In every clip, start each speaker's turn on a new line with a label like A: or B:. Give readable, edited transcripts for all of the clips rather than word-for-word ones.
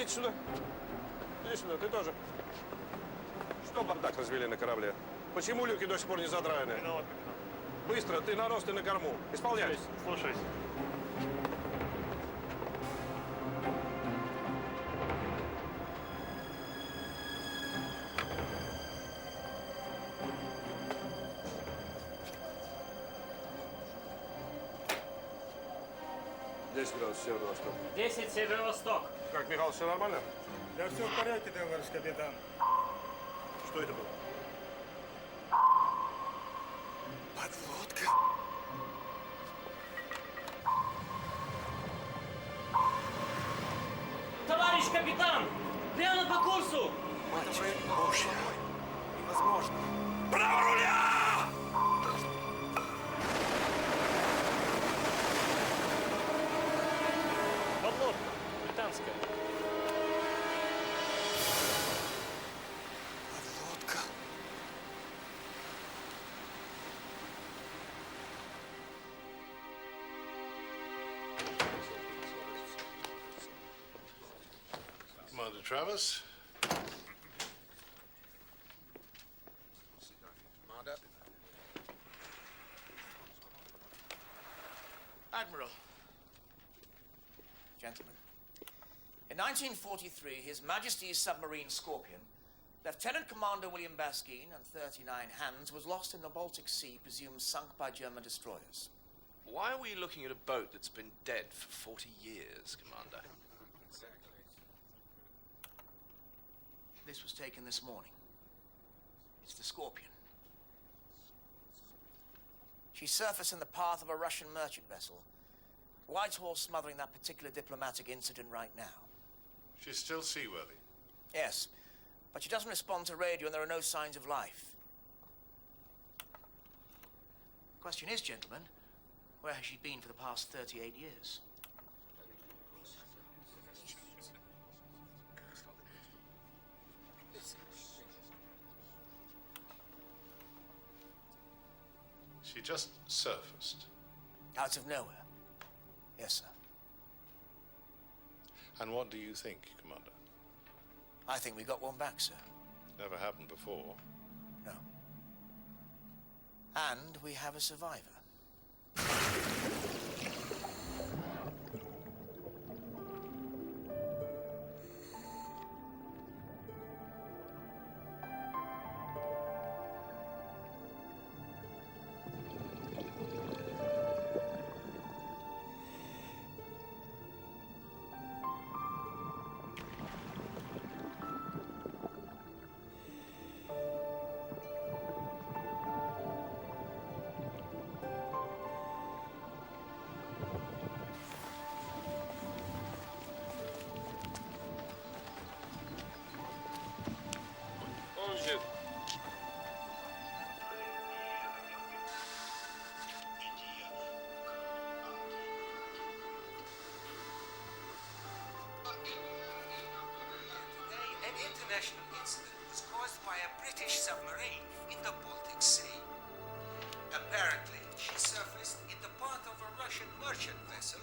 A: Идите сюда. Иди сюда, ты тоже. Что бардак развели на корабле? Почему люки до сих пор не задраены?
B: Виноват, капитан.
A: Быстро, ты на рост и на корму. Исполняй.
B: Слушаюсь.
A: Градусов северо-восток.
C: 10 северо-восток.
A: Как, Михаил, все нормально?
D: Да все в порядке, товарищ капитан.
A: Что это было?
D: Подлодка.
C: Товарищ капитан! Прямо по курсу!
D: Мать Божья. Невозможно.
A: Право руля!
B: Подлодка. Британская.
D: Подлодка.
E: Commander Travers.
D: Commander.
F: Admiral. Gentlemen. In 1943, His Majesty's submarine Scorpion, Lieutenant Commander William Baskine and 39 hands was lost in the Baltic Sea, presumed sunk by German destroyers.
G: Why are we looking at a boat that's been dead for 40 years, Commander?
F: This was taken this morning. It's the Scorpion. She surfaced in the path of a Russian merchant vessel. Whitehall smothering that particular diplomatic incident right now.
E: She's still seaworthy.
F: Yes, but she doesn't respond to radio and there are no signs of life. The question is, gentlemen, where has she been for the past 38 years?
E: She just surfaced.
F: Out of nowhere. Yes, sir.
E: And what do you think, Commander?
F: I think we got one back, sir.
E: Never happened before.
F: No. And we have a survivor.
H: An international incident was caused by a British submarine in the Baltic Sea. Apparently, she surfaced in the path of a Russian merchant vessel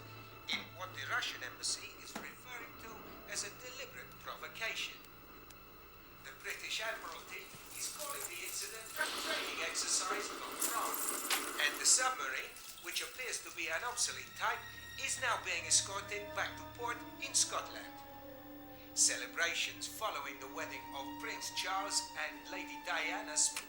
H: in what the Russian embassy is referring to as a deliberate provocation. The British Admiralty is calling the incident a training exercise gone wrong, and the submarine, which appears to be an obsolete type, is now being escorted back to port in Scotland. Celebrations following the wedding of Prince Charles and Lady Diana Smith.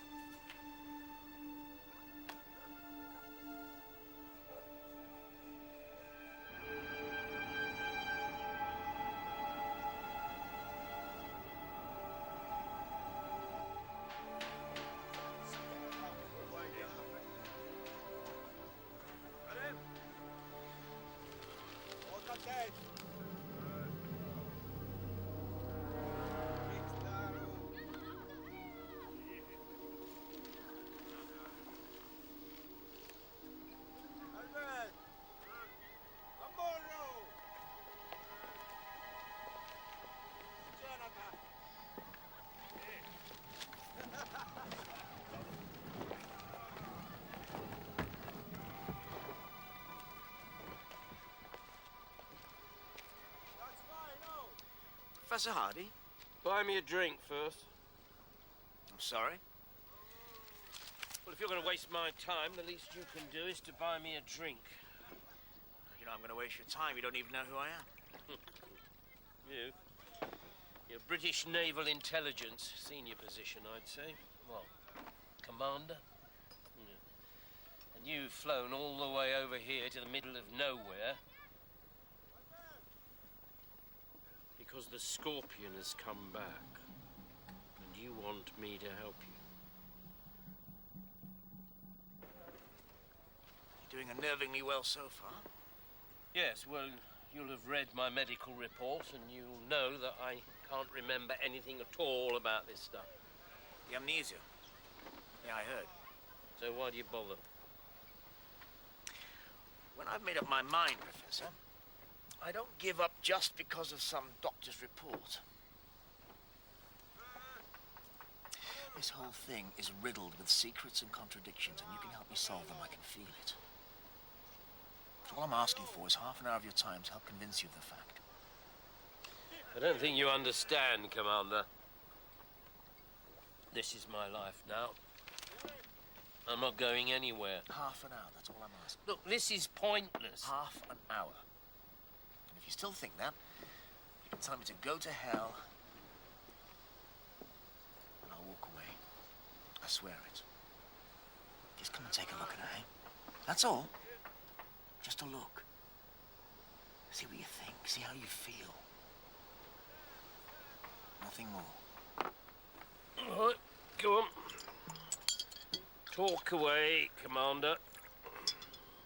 F: Professor Hardy?
B: Buy me a drink first.
F: I'm sorry.
B: Well, if you're going to waste my time, the least you can do is to buy me a drink.
F: You know I'm going to waste your time. You don't even know who I am.
B: You? You're British Naval Intelligence, senior position, I'd say. What? Commander? And you've flown all the way over here to the middle of nowhere because the Scorpion has come back, and you want me to help you.
F: You're doing unnervingly well so far.
B: Yes, well, you'll have read my medical report, and you'll know that I can't remember anything at all about this stuff.
F: The amnesia. Yeah, I heard.
B: So why do you bother?
F: When I've made up my mind, Professor, I don't give up just because of some doctor's report. This whole thing is riddled with secrets and contradictions, and you can help me solve them. I can feel it. But all I'm asking for is half an hour of your time to help convince you of the fact.
B: I don't think you understand, Commander. This is my life now. I'm not going anywhere.
F: Half an hour, that's all I'm asking.
B: Look, this is pointless.
F: Half an hour. And if you still think that, you can tell me to go to hell, and I'll walk away. I swear it. Just come and take a look at her, eh? That's all. Just a look. See what you think. See how you feel. Nothing more.
B: All right, go on. Talk away, Commander.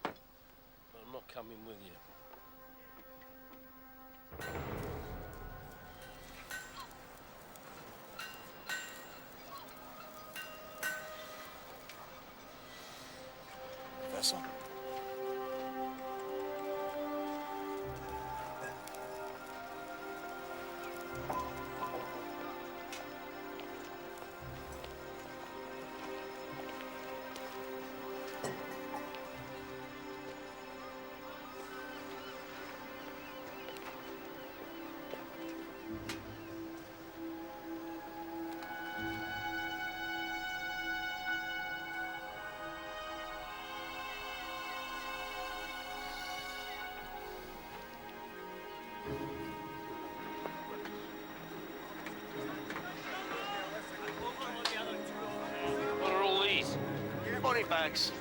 B: But I'm not coming with you.
F: Professor?
B: What are all these?
F: Body bags.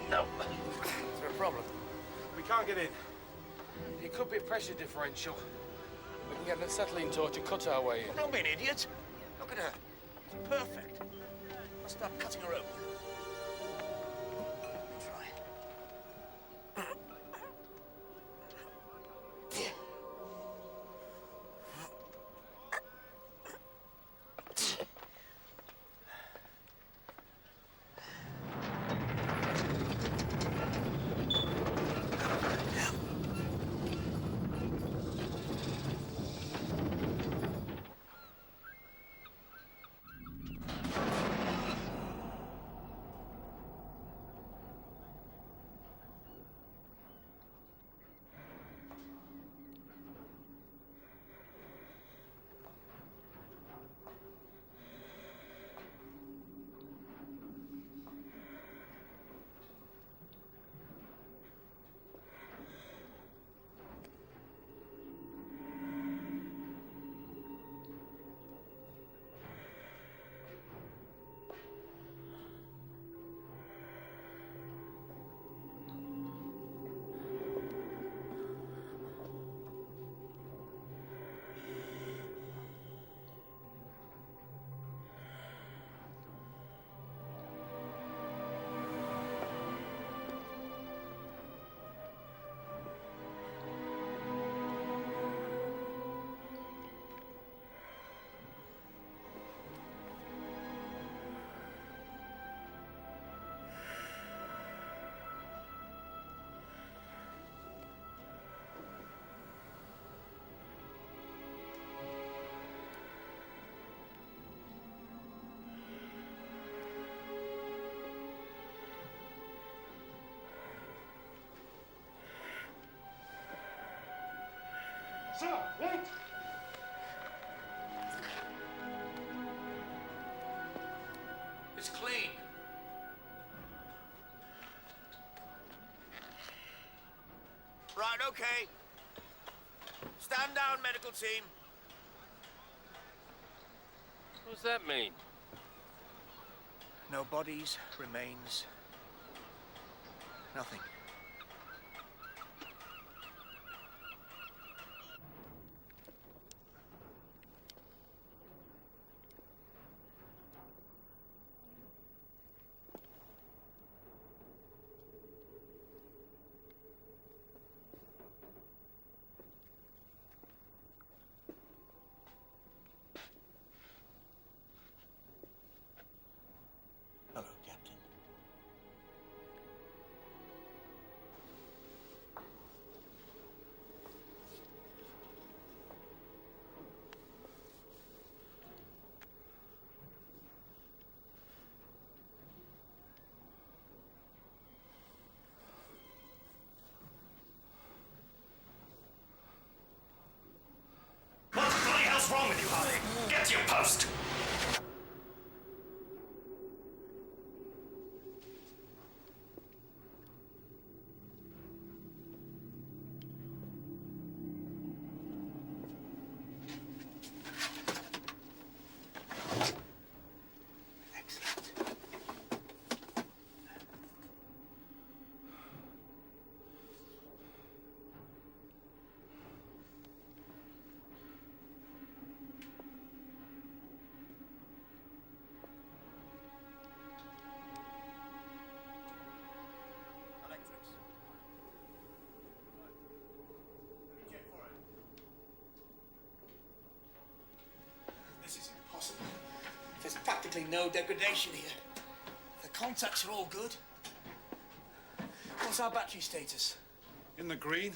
B: No.
D: Is there a problem? We can't get in. It could be a pressure differential. We can get an acetylene torch and cut our way in.
F: Don't be an idiot. Look at her. It's perfect. I'll start cutting her open. Try.
I: Sir, wait!
F: It's clean. Right, okay. Stand down, medical team.
B: What does that mean?
F: No bodies, remains. Nothing. Hello, Captain.
I: What the bloody hell's wrong with you, Harley? Get to your post!
F: Excellent. Electrics. This is impossible. There's practically no degradation here. The contacts are all good. What's our battery status?
I: In the green.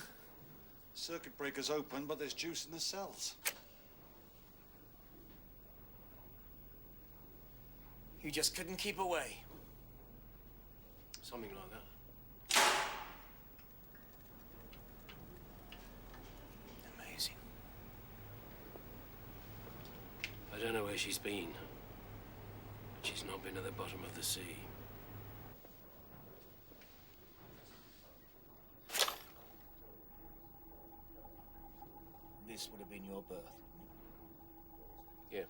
I: Circuit breaker's open, but there's juice in the cells.
F: You just couldn't keep away.
B: Something like that.
F: Amazing.
B: I don't know where she's been, but she's not been at the bottom of the sea.
F: This would have been your birth.
B: Yeah.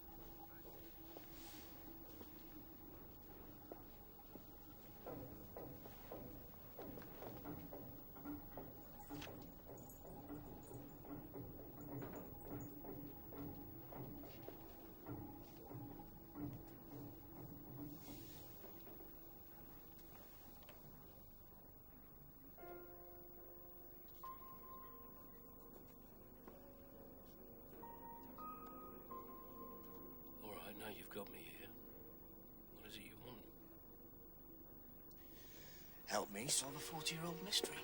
B: All right, now you've got me here. What is it you want?
F: Help me solve a 40-year-old mystery.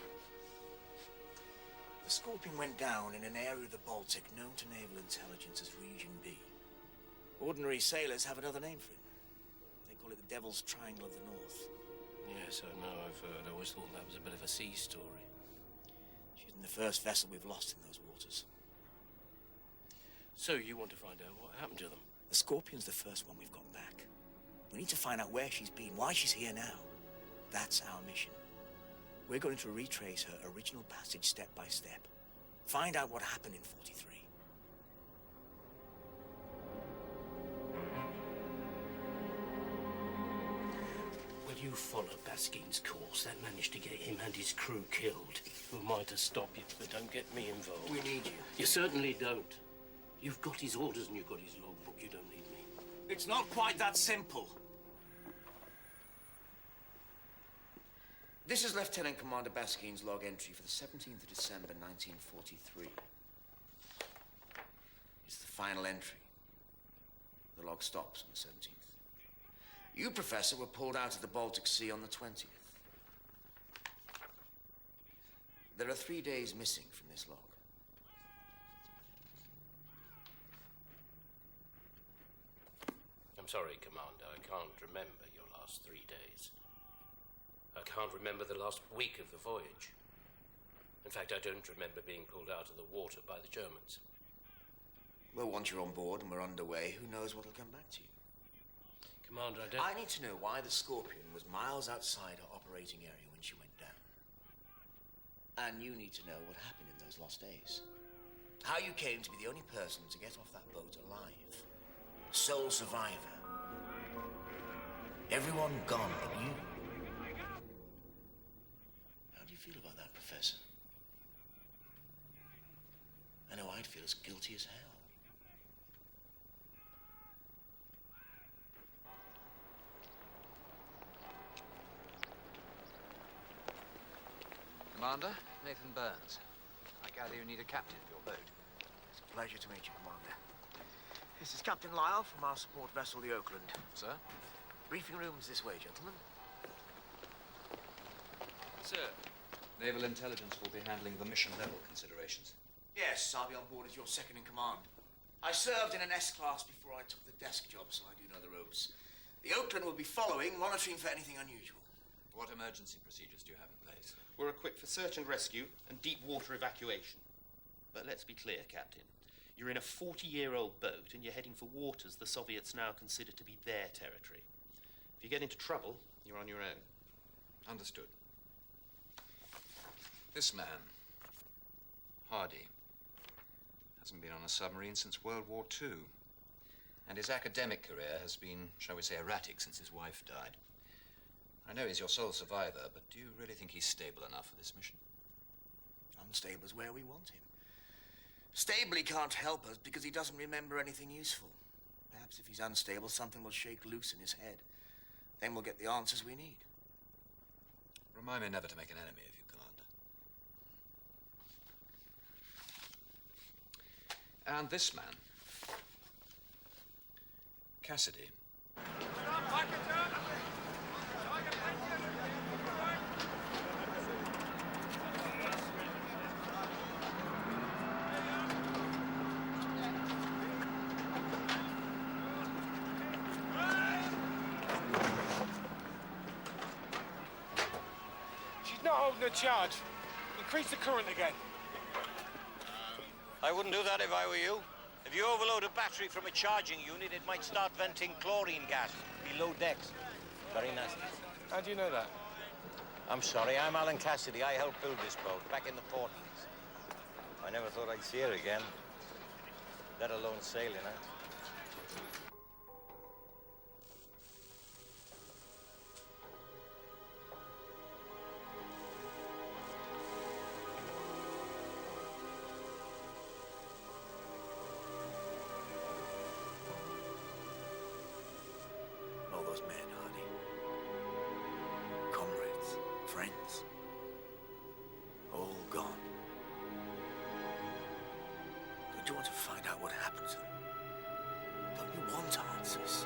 F: The Scorpion went down in an area of the Baltic known to naval intelligence as Region B. Ordinary sailors have another name for it. They call it the Devil's Triangle of the North.
B: Yes, I know, I've heard. I always thought that was a bit of a sea story.
F: She's in the first vessel we've lost in those waters.
B: So you want to find out what happened to them?
F: The Scorpion's the first one we've got back. We need to find out where she's been, why she's here now. That's our mission. We're going to retrace her original passage step by step. Find out what happened in 43.
B: Well, you followed Baskin's course. That managed to get him and his crew killed. Who am I to stop you? But don't get me involved.
F: We need you.
B: You certainly don't. You've got his orders and you've got his logbook. You don't need me.
F: It's not quite that simple. This is Lieutenant Commander Baskin's log entry for the 17th of December, 1943. It's the final entry. The log stops on the 17th. You, Professor, were pulled out of the Baltic Sea on the 20th. There are 3 days missing from this log.
B: I'm sorry, Commander. I can't remember your last 3 days. I can't remember the last week of the voyage. In fact, I don't remember being pulled out of the water by the Germans.
F: Well, once you're on board and we're underway, who knows what'll come back to you?
B: Commander, I don't...
F: I need to know why the Scorpion was miles outside her operating area when she went down. And you need to know what happened in those lost days. How you came to be the only person to get off that boat alive. Sole survivor. Everyone gone but you. How do you feel about that, Professor? I know I'd feel as guilty as hell.
J: Commander, Nathan Burns. I gather you need a captain for your boat.
F: It's a pleasure to meet you, Commander. This is Captain Lyle from our support vessel, the Oakland.
J: Sir?
F: Briefing room's this way, gentlemen.
J: Sir. Naval Intelligence will be handling the mission-level considerations.
F: Yes, I'll be on board as your second in command. I served in an S-class before I took the desk job, so I do know the ropes. The Oakland will be following, monitoring for anything unusual.
J: What emergency procedures do you have in place?
K: We're equipped for search and rescue and deep water evacuation. But let's be clear, Captain. You're in a 40-year-old boat and you're heading for waters the Soviets now consider to be their territory. If you get into trouble, you're on your own.
J: Understood. This man, Hardy, hasn't been on a submarine since World War II. And his academic career has been, shall we say, erratic since his wife died. I know he's your sole survivor, but do you really think he's stable enough for this mission?
F: Unstable is where we want him. Stable he can't help us because he doesn't remember anything useful. Perhaps if he's unstable, something will shake loose in his head. Then we'll get the answers we need.
J: Remind me never to make an enemy of you, Commander. And this man, Cassidy.
D: She's not holding a charge. Increase the current again.
L: I wouldn't do that if I were you. If you overload a battery from a charging unit, it might start venting chlorine gas below decks. Very nasty.
D: How do you know that?
L: I'm sorry, I'm Alan Cassidy. I helped build this boat back in the 40s. I never thought I'd see her again, let alone sailing her.
F: All those men, Hardy. Comrades, friends. All gone. Don't you want to find out what happened to them? Don't you want answers?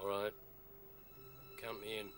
B: All right. Count me in.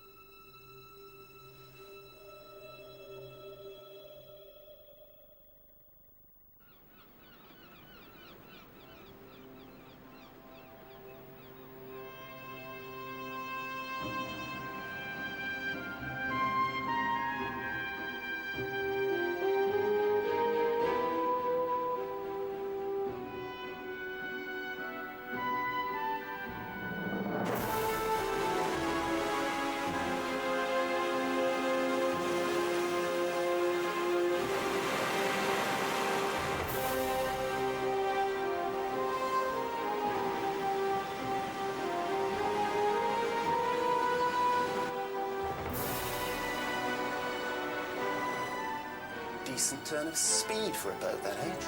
M: Decent turn of speed for a boat that age.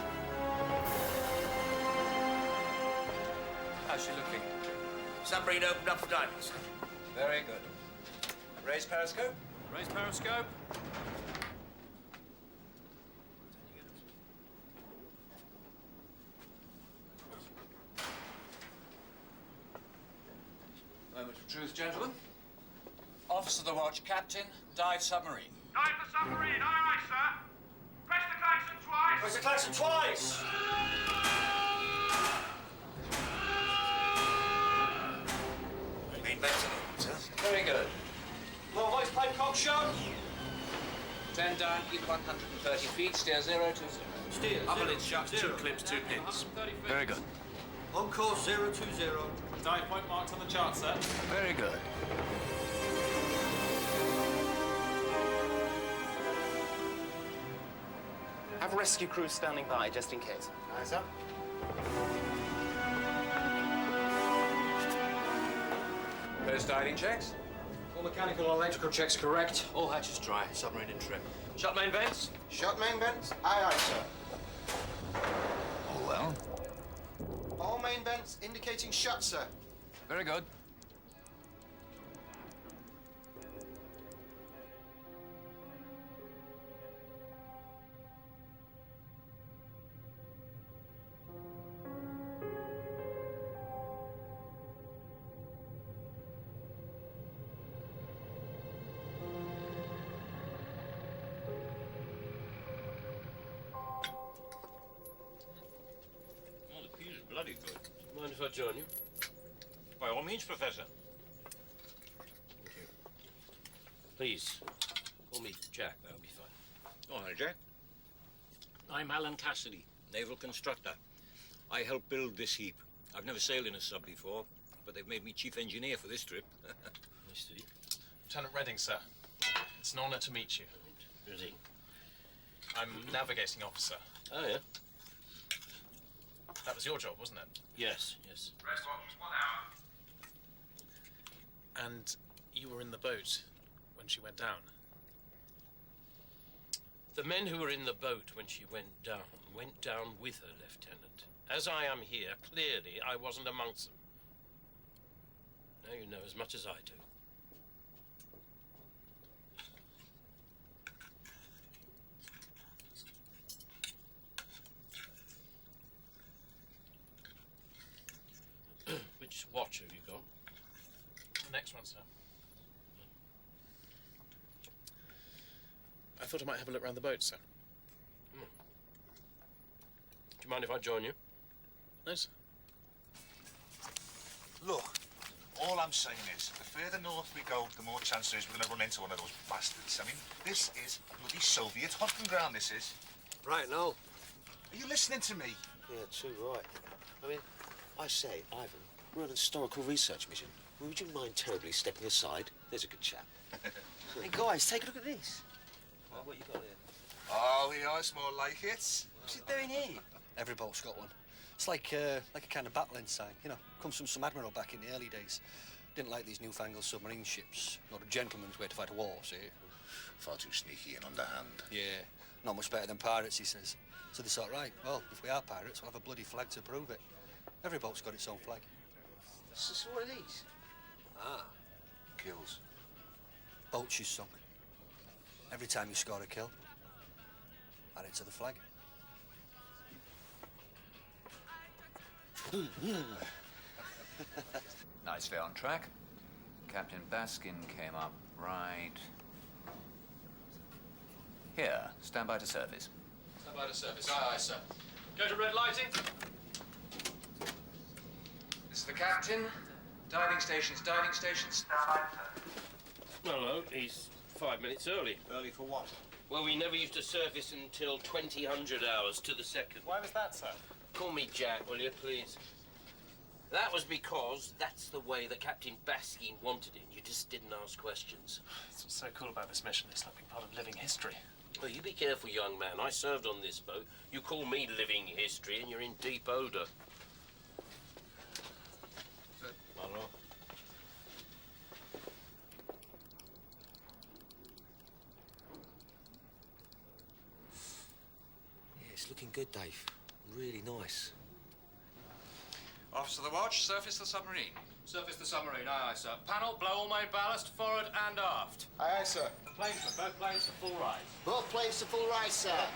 J: How's she looking?
F: Submarine opened up for diving, sir.
J: Very good. Raise periscope.
B: Raise periscope.
J: Moment of truth, gentlemen. Officer of the watch, Captain, dive submarine.
N: Dive the submarine, aye, aye, sir. Press the klaxon twice.
F: Press the klaxon twice. Main vents are open, sir.
J: Very good.
F: Lower
J: 10 down, keep 130 feet, steer 020.
L: Steer.
G: Upper lid's shut, 2 clips, 2 pins.
L: Very good.
I: On course 020.
N: Dive point marked on the chart, sir.
L: Very good.
M: Have rescue crews standing by, just in case.
D: Aye, sir.
J: First diving checks.
L: All mechanical and electrical checks correct. All hatches dry. Submarine in trim. Shut main vents.
D: Shut main vents? Aye, aye, sir.
L: All well.
D: All main vents indicating shut, sir.
L: Very good.
K: Oh, the peas are bloody good.
B: Mind if I join you?
K: By all means, Professor.
B: Thank you. Please, call me Jack. That'll be fine.
L: Oh, hi, Jack. I'm Alan Cassidy, naval constructor. I helped build this heap. I've never sailed in a sub before, but they've made me chief engineer for this trip.
B: I see.
N: Lieutenant Redding, sir. It's an honor to meet you.
B: Reading.
N: I'm navigating officer.
B: Oh, yeah?
N: That was your job, wasn't it?
B: Yes, yes.
N: Rest watch, 1 hour. And you were in the boat when she went down?
B: The men who were in the boat when she went down with her, Lieutenant. As I am here, clearly I wasn't amongst them. Now you know as much as I do. Which watch have you got?
N: The next one, sir. I thought I might have a look around the boat, sir.
B: Do you mind if I join you?
N: No, sir.
I: Look, all I'm saying is, the further north we go, the more chance there is we're going to run into one of those bastards. I mean, this is bloody Soviet hunting ground, this is.
O: Right, Noel.
I: Are you listening to me?
O: Yeah, too right. I mean, I say, Ivan, we're on a historical research mission. Would you mind terribly stepping aside? There's a good chap. Hey, guys, take a look at this.
J: Well, what you got here?
I: Oh, yeah, it's more like it.
O: What's it doing here?
P: Every boat's got one. It's like a kind of battling sign, you know. Comes from some admiral back in the early days. Didn't like these newfangled submarine ships. Not a gentleman's way to fight a war, see?
I: Far too sneaky and underhand.
P: Yeah, not much better than pirates, he says. So they thought, right, well, if we are pirates, we'll have a bloody flag to prove it. Every boat's got its own flag.
O: So what are these?
P: Ah.
I: Kills.
P: Boats she's sunk. Every time you score a kill, add it to the flag.
J: Nicely on track. Captain Baskin came up right here. Stand by to surface.
L: Stand by to surface. Aye, aye, sir. Go to red lighting.
J: This is the captain. Diving stations, diving stations.
B: Hello, he's 5 minutes early.
I: Early for what?
B: Well, we never used to surface until 2000 hours to the second.
N: Why was that, sir?
B: Call me Jack, will you, please? That was because that's the way that Captain Baskin wanted it. You just didn't ask questions.
N: That's what's so cool about this mission. It's like being part of living history.
B: Well, you be careful, young man. I served on this boat. You call me living history and you're in deep odor. Hello?
O: Yeah, it's looking good, Dave. Really nice.
J: Officer of the watch, surface the submarine.
L: Surface the submarine. Aye, aye, sir. Panel, blow all main ballast, forward and aft.
D: Aye, aye, sir.
L: Planes, both planes to full rise.
D: Both planes to full rise, sir.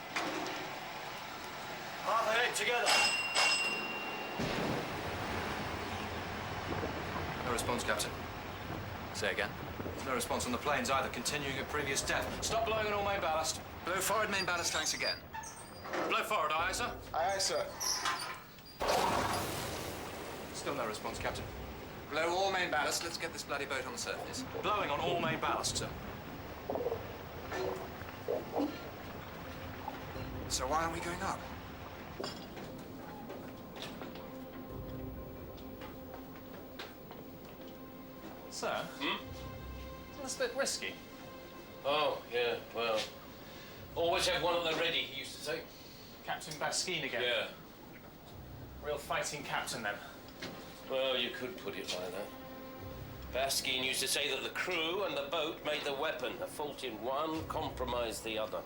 P: Half ahead together.
J: No response, Captain. Say again. No response on the planes either, continuing at previous depth.
L: Stop blowing on all main ballast.
J: Blow forward main ballast tanks again.
L: Blow forward, aye, sir.
D: Aye, aye, sir.
J: Still no response, Captain. Blow all main ballast. Let's get this bloody boat on the surface.
L: Blowing on all main ballast, sir.
M: So why aren't we going up?
Q: Sir? That's a bit risky.
B: Oh, yeah, well, always have one at the ready, he used to say.
Q: Captain Baskine again?
B: Yeah.
Q: Real fighting captain, then?
B: Well, you could put it like that. Baskine used to say that the crew and the boat made the weapon. A fault in one compromised the other.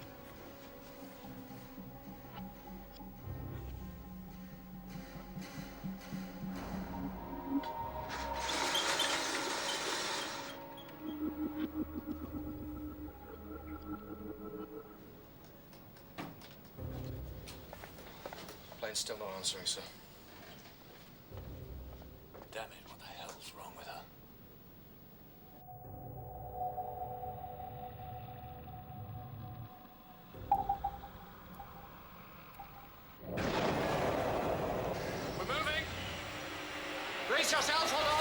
P: Plane's still not answering, sir.
M: Damn it, what the hell's wrong with her?
Q: We're moving! Brace yourselves, hold on!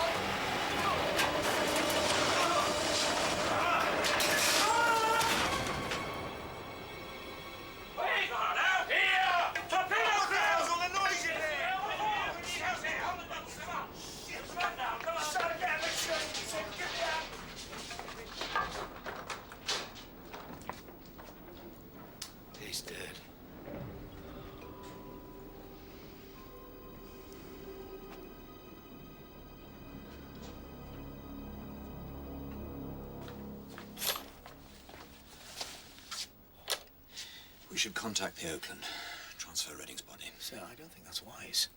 P: He's dead.
J: We should contact the Oakland. Transfer Redding's body.
F: Sir, I don't think that's wise.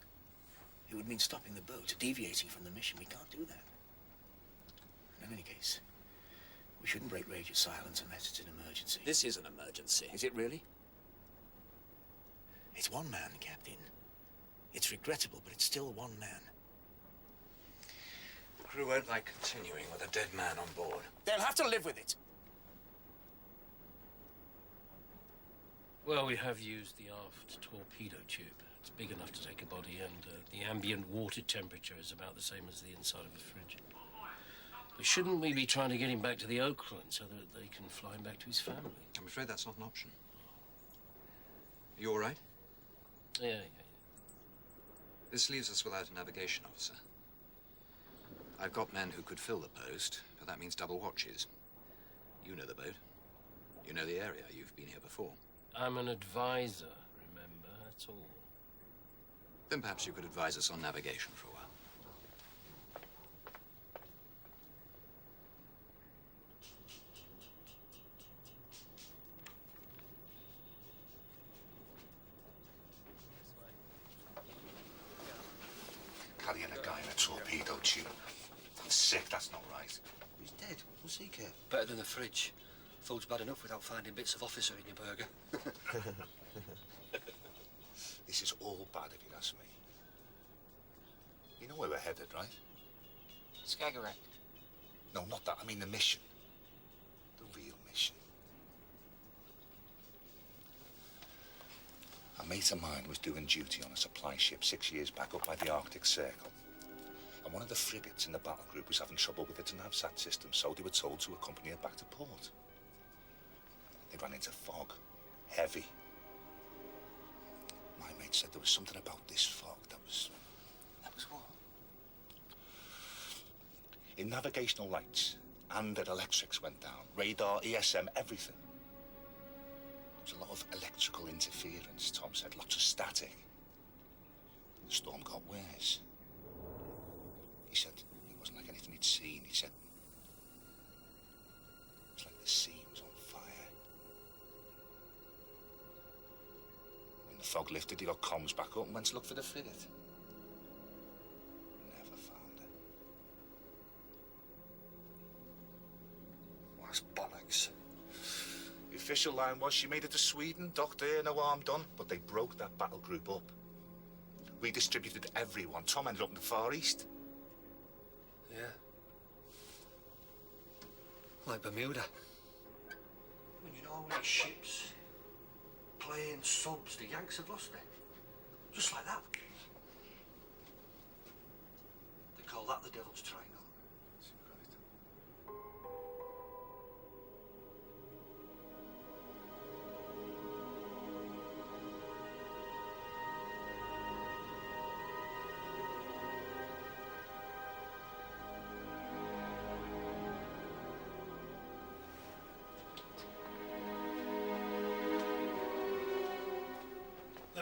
F: It would mean stopping the boat, deviating from the mission. We can't do that. In any case, we shouldn't break radio silence unless it's an emergency.
J: This is an emergency.
F: Is it really? It's one man, Captain. It's regrettable, but it's still one man.
J: The crew won't like continuing with a dead man on board.
F: They'll have to live with it.
B: Well, we have used the aft torpedo tube. It's big enough to take a body, and the ambient water temperature is about the same as the inside of a fridge. But shouldn't we be trying to get him back to the Oakland so that they can fly him back to his family?
J: I'm afraid that's not an option. Are you all right?
B: Yeah.
J: This leaves us without a navigation officer. I've got men who could fill the post, but that means double watches. You know the boat. You know the area. You've been here before.
B: I'm an advisor, remember? That's all.
J: Then perhaps you could advise us on navigation for a while.
I: Carrying a guy in a torpedo tube. That's sick, that's not right.
P: He's dead. What's he care? Better than the fridge. Food's bad enough without finding bits of officer in your burger.
I: This is all bad if you ask me. You know where we're headed, right?
M: Skagerrak.
I: No, not that. I mean the mission. The real mission. A mate of mine was doing duty on a supply ship 6 years back up by the Arctic Circle. And one of the frigates in the battle group was having trouble with its NavSat system, so they were told to accompany it back to port. They ran into fog. Heavy. My mate said there was something about this fog that was...
M: That was what?
I: In navigational lights, and their electrics went down. Radar, ESM, everything. There was a lot of electrical interference, Tom said. Lots of static. The storm got worse. He said it wasn't like anything he'd seen. He said it was like the sea was on fire. When the fog lifted, he got comms back up and went to look for the frigate. Never found it.
P: Well, that's bollocks.
I: The official line was she made it to Sweden, docked there, no harm done, but they broke that battle group up. Redistributed everyone. Tom ended up in the Far East.
P: Yeah. Like Bermuda. When you know how many ships, planes, subs, the Yanks have lost there. Just like that. They call that the Devil's Triangle.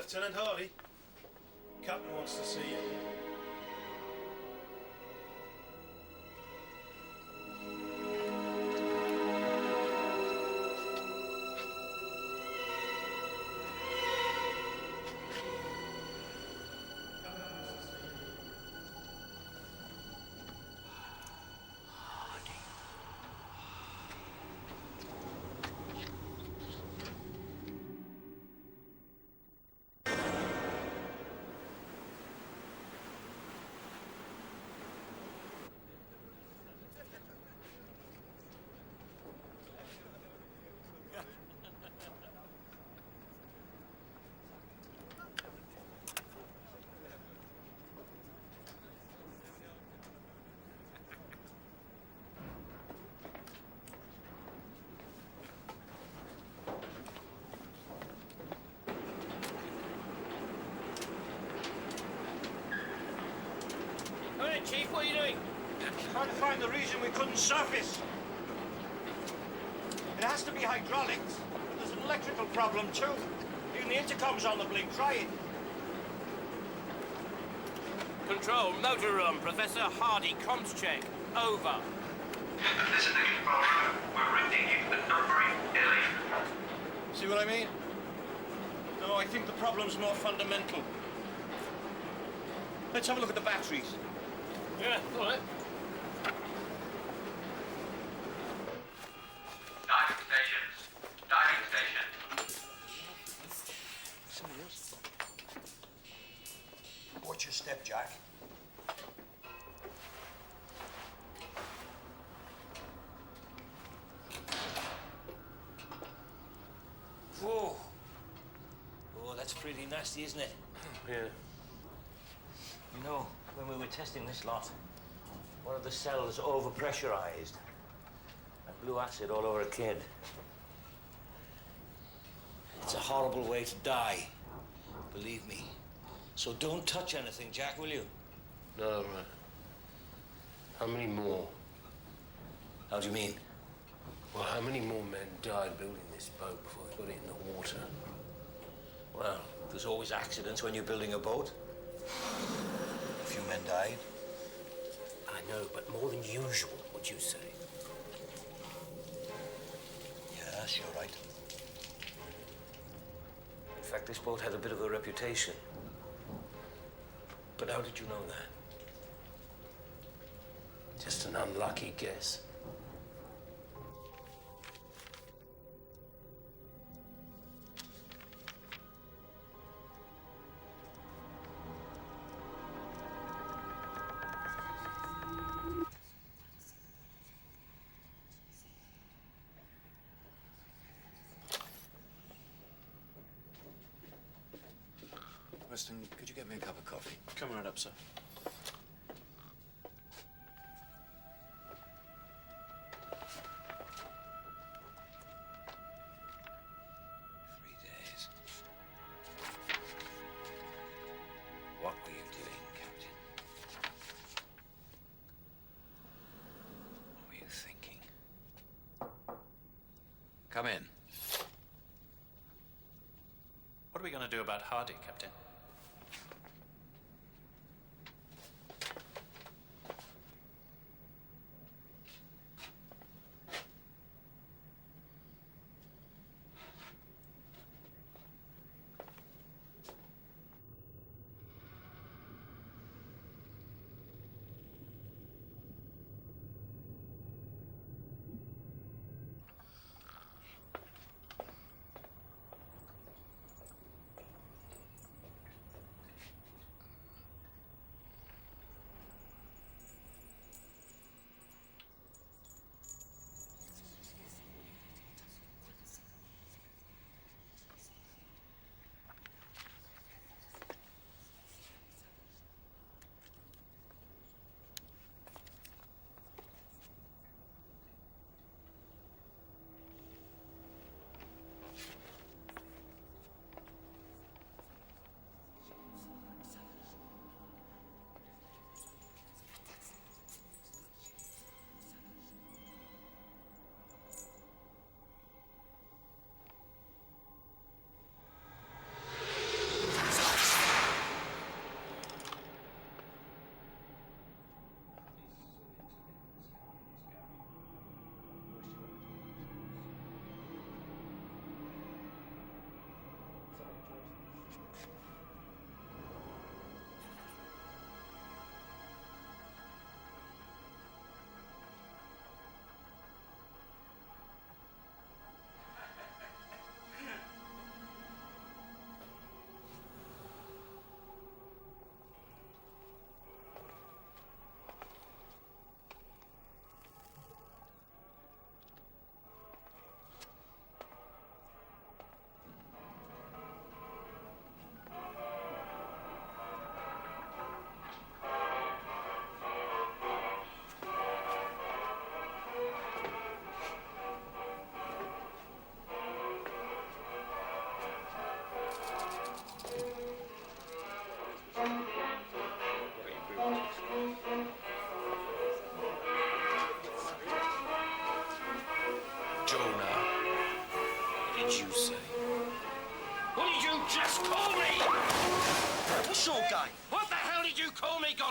A: Lieutenant Hardy. Captain wants to see you.
B: Chief, what are you doing?
L: Trying to find the reason we couldn't surface. It has to be hydraulics. But there's an electrical problem too. Even the intercom's on the blink. Try it.
B: Control, motor room. Professor Hardy, comms check. Over.
N: This is the control room. We're routing you to the submarine daily.
L: See what I mean? No, I think the problem's more fundamental. Let's have a look at the batteries.
B: Yeah, all right.
N: Diving station. Diving station.
L: Somebody else.
O: Watch your step, Jack.
L: Whoa. Oh, that's pretty nasty, isn't it?
B: Yeah.
L: You know, when we were testing this lot, one of the cells overpressurized and blew acid all over a kid. It's a horrible way to die, believe me. So don't touch anything, Jack, will you?
B: No, right. How many more?
L: How do you mean?
B: Well, how many more men died building this boat before they got it in the water?
L: Well, there's always accidents when you're building a boat. A few men died.
B: I know, but more than usual, would you say?
L: Yes, you're right. In fact, this boat had a bit of a reputation. But how did you know that?
B: Just an unlucky guess.
J: Weston, could you get me a cup of coffee?
Q: Come right up, sir.
J: What were you doing, Captain? What were you thinking? Come in.
Q: What are we going to do about Hardy, Captain?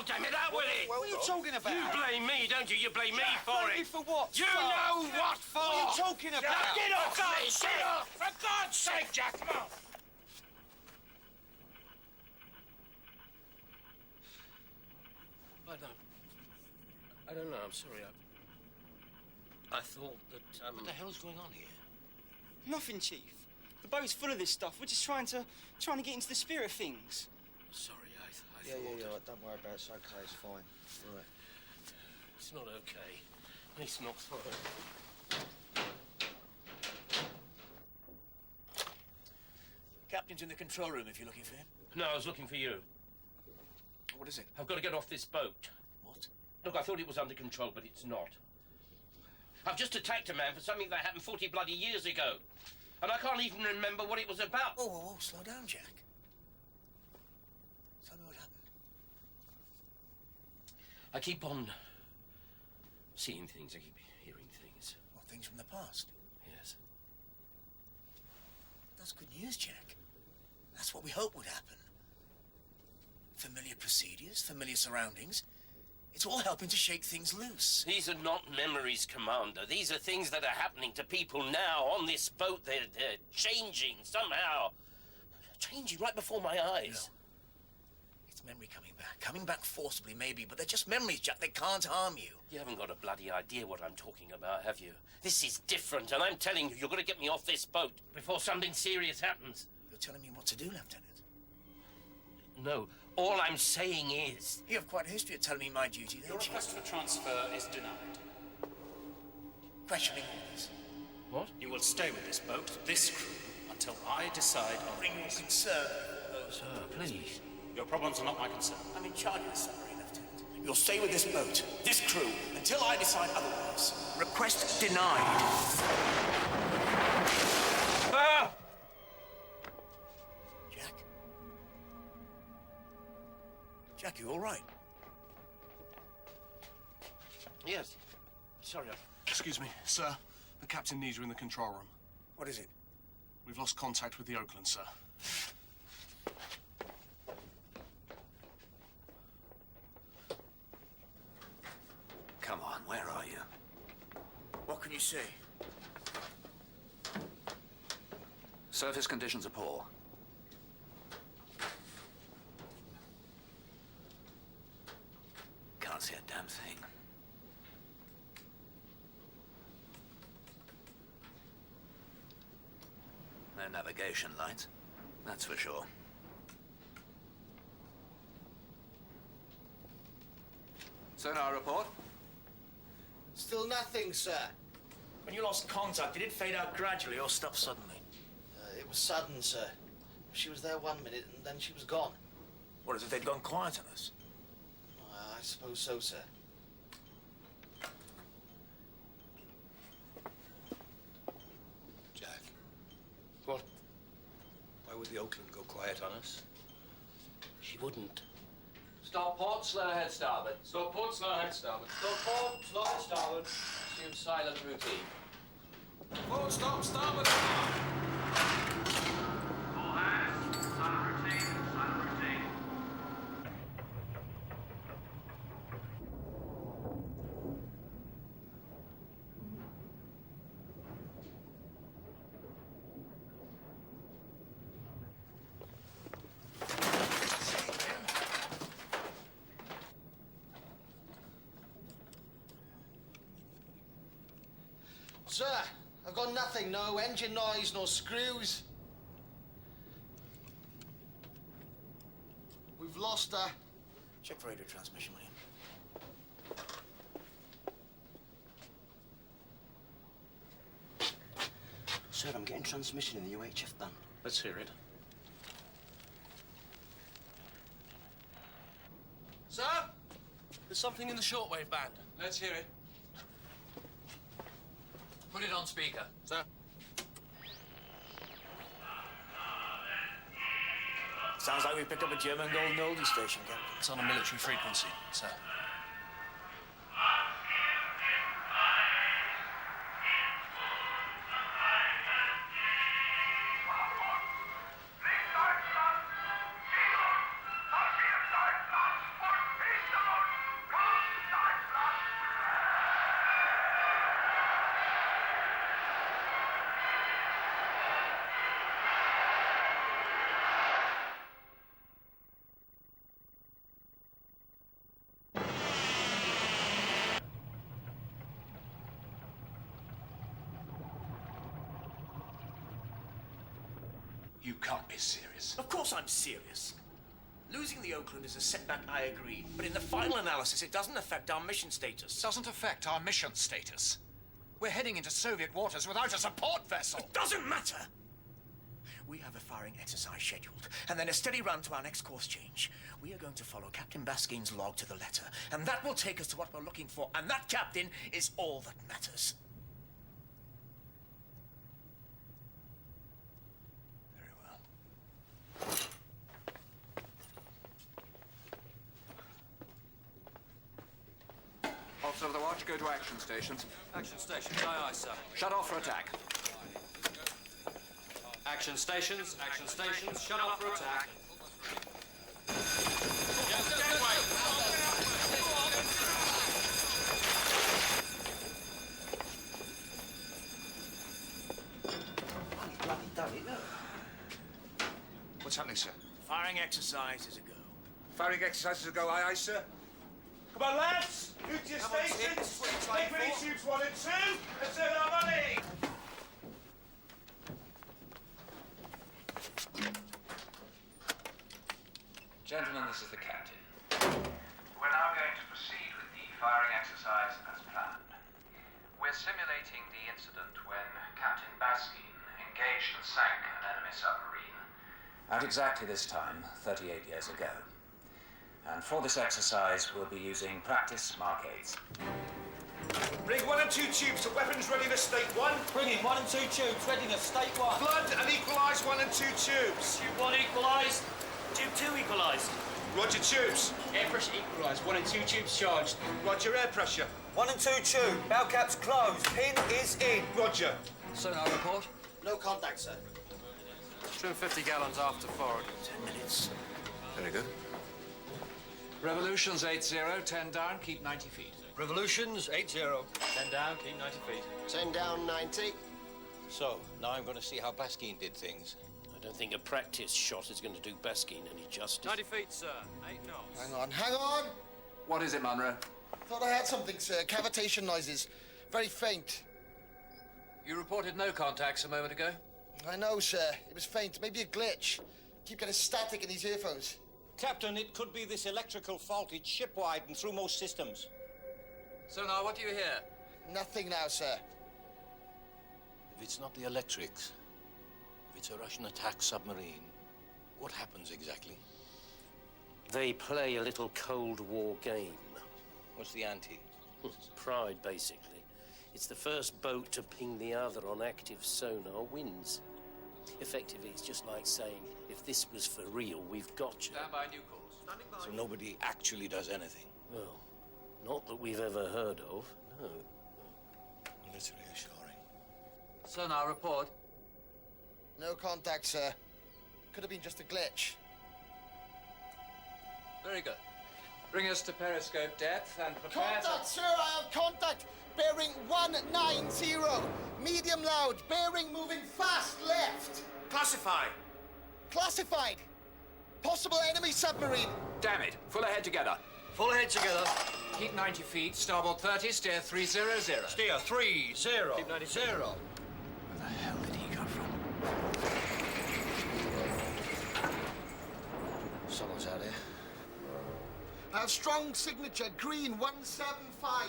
B: damn it, out with it!
P: What are you talking about?
B: You blame me, don't you? You blame me for
P: Blame me
B: it.
P: for what?
B: You
P: Stop.
B: know what for!
P: What are you talking about?
B: Now get off me! Get off! For God's sake, Jack, come on! I don't know, I'm sorry. I thought that,
J: What the hell's going on here?
R: Nothing, Chief. The boat's full of this stuff. We're just trying to get into the spirit of things.
B: Sorry, I
O: Yeah,
B: thought...
O: don't worry about it. It's okay, it's fine. Right.
B: It's not okay. It's not fine.
F: Captain's in the control room if you're looking for him.
B: No, I was looking for you.
F: What is it?
B: I've got to get off this boat.
F: What?
B: Look, I thought it was under control, but it's not. I've just attacked a man for something that happened 40 bloody years ago. And I can't even remember what it was about.
F: Oh, slow down, Jack. Tell me what happened.
B: I keep on seeing things. I keep hearing things.
F: What, things from the past?
B: Yes.
F: That's good news, Jack. That's what we hoped would happen. Familiar procedures, familiar surroundings. It's all helping to shake things loose.
B: These are not memories, Commander. These are things that are happening to people now on this boat. They're changing somehow. Changing right before my eyes.
F: No. It's memory coming back. Coming back forcibly, maybe, but they're just memories, Jack. They can't harm you.
B: You haven't got a bloody idea what I'm talking about, have you? This is different, and I'm telling you, you're going to get me off this boat before something serious happens.
F: You're telling me what to do, Lieutenant?
B: No. All I'm saying is...
F: You have quite a history of telling me my duty,
Q: Your
F: don't you?
Q: request for transfer is denied.
F: Questioning orders.
B: What?
Q: You will stay with this boat, this crew, until I decide on...
F: Bring your concern.
B: Sir, please.
Q: Your problems are not my concern.
F: I'm in charge of the submarine, Lieutenant. You'll stay with this boat, this crew, until I decide otherwise. Request denied.
B: Ah!
F: Jack? Jack, you all right?
B: Yes. Sorry,
S: Excuse me, sir. The captain needs you in the control room.
F: What is it?
S: We've lost contact with the Oakland, sir.
F: Come on, where are you? What can you see?
G: Surface conditions are poor.
F: Can't see a damn thing.
G: No navigation lights, that's for sure. Sonar report?
O: Still nothing, sir.
F: When you lost contact, did it fade out gradually or stop suddenly?
O: It was sudden, sir. She was there 1 minute and then she was gone.
F: What, as if they'd gone quiet on us?
O: I suppose so, sir.
L: Jack. What? Why would the Oakland go quiet on us?
B: She wouldn't.
J: Stop port, slow ahead starboard.
K: Stop port, slow ahead starboard.
J: Stop port, slow ahead starboard. Assume silent routine.
K: Port, stop, starboard.
N: All hands, silent routine, silent routine.
O: Sir, I've got nothing. No engine noise, no screws. We've lost her.
F: Check for radio transmission, will you?
M: Sir, I'm getting transmission in the UHF band.
Q: Let's hear it.
D: Sir? There's something in the shortwave band.
K: Let's hear it.
J: Put it on speaker.
D: Sir?
F: Sounds like we picked up a German golden oldie station, Captain.
D: It's on a military frequency, sir.
I: You can't be serious.
F: Of course I'm serious. Losing the Oakland is a setback, I agree. But in the final analysis, it doesn't affect our mission status.
I: Doesn't affect our mission status. We're heading into Soviet waters without a support vessel.
F: It doesn't matter. We have a firing exercise scheduled, and then a steady run to our next course change. We are going to follow Captain Baskine's log to the letter, and that will take us to what we're looking for, and that, Captain, is all that matters.
I: Very well.
T: Officer of the watch, go to action stations.
U: Action stations, aye, aye, sir.
T: Shut off for attack.
U: Action stations, shut off for attack.
I: What's happening, sir?
F: Firing exercise is a go.
I: Firing exercises go, aye, aye, sir.
A: Come on, lads! Move to your stations! Take mini tubes 1 and 2, and send our money!
J: Gentlemen, this is the captain.
N: We're now going to proceed with the firing exercise as planned. We're simulating the incident when Captain Baskine engaged and sank an enemy submarine.
J: At exactly this time, 38 years ago. And for this exercise, we'll be using practice Mark 8s.
A: Bring 1 and 2 tubes to weapons readiness state 1.
C: Bring in 1 and 2 tubes, readiness, state 1.
A: Flood and equalise 1 and 2 tubes.
C: Tube 1 equalised. Tube 2 equalised.
A: Roger, tubes.
C: Air pressure equalised. 1 and 2 tubes charged.
A: Roger, air pressure.
C: 1 and 2 tube. Bow caps closed. Pin is in.
A: Roger.
C: Sonar report.
M: No contact, sir.
U: Trim 50 gallons after forward.
F: 10 minutes.
T: Very good.
U: Revolutions 8-0, 10 down, keep 90 feet.
P: Revolutions, 8-0.
U: 10 down, keep 90 feet.
M: 10 down, 90.
L: So, now I'm going to see how Baskine did things.
B: I don't think a practice shot is going to do Baskine any justice.
U: 90 feet, sir. 8 knots.
M: Hang on.
T: What is it, Munro?
M: Thought I heard something, sir. Cavitation noises. Very faint.
U: You reported no contacts a moment ago.
M: I know, sir. It was faint. Maybe a glitch. Keep getting static in these earphones.
L: Captain, it could be this electrical fault. It's shipwide and through most systems.
U: Sonar, what do you hear?
M: Nothing now, sir.
L: If it's not the electrics, if it's a Russian attack submarine, what happens exactly?
B: They play a little Cold War game.
L: What's the ante?
B: Pride, basically. It's the first boat to ping the other on active sonar wins. Effectively, it's just like saying, if this was for real, we've got you.
U: Stand by, new calls.
L: So nobody actually does anything?
B: Well, not that we've ever heard of, no.
L: That's reassuring.
U: Sonar report.
M: No contact, sir. Could have been just a glitch.
U: Very good. Bring us to periscope depth and prepare
M: Contact, sir! I have contact! Bearing 190. Medium loud. Bearing moving fast left.
F: Classify.
M: Classified. Possible enemy submarine.
T: Damn it. Full ahead together.
P: Full ahead together.
U: Keep 90 feet, starboard 30, steer 300.
P: Steer 30. Keep 90. 0.
F: Where the hell did he go from?
P: Someone's out here.
M: I have strong signature. Green 175.